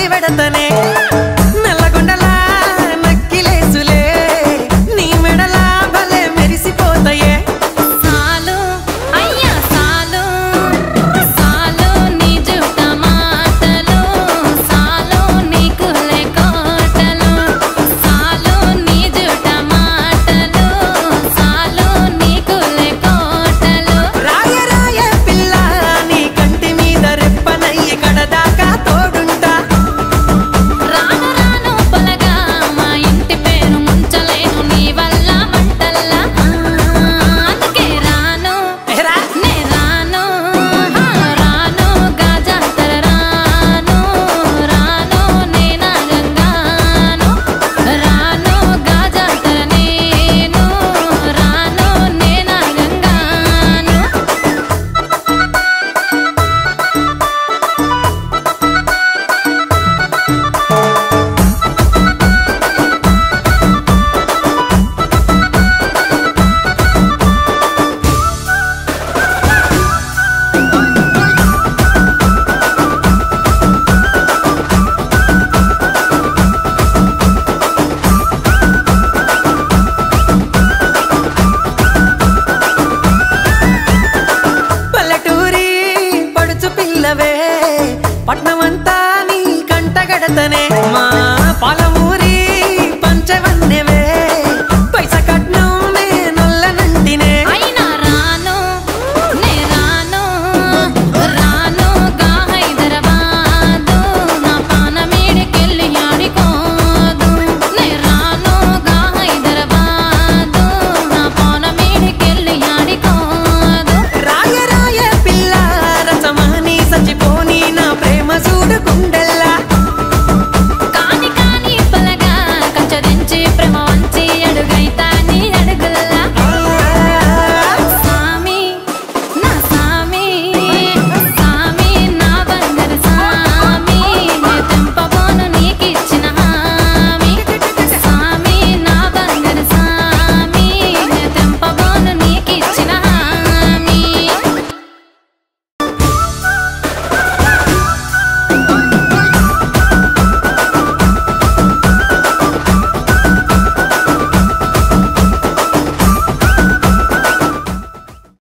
తల్లి వెడతనే నల్లగొండలా నక్కిలేసులే నీ మెడలా భలే మెరిసిపోతాయే సాలు అయ్యా సాలు సాలు నీ జుట్ట మాటలు సాలు నీ కులే కోటలు సాలు నీ జుట్ట మాటలు సాలు నీ కులే కోటలు రాయ రాయ పిల్ల నీ కంటి మీద రెప్పనయ్యి కడదాకా తోడుంటా రాను రాను పొలగా మా ఇంటి పేరు ముంచలేను నీ వల్ల మంటల్లా అందుకే రాను ఏరా నే రాను రాను గాజాతర రాను రాను నే నాగంగాను రాను గాజాతర నేను రాను నే నాగంగాను పల్లెటూరి పడుచు పిల్లవే పట్నమంతా నీ కంటగడతనే మా పాల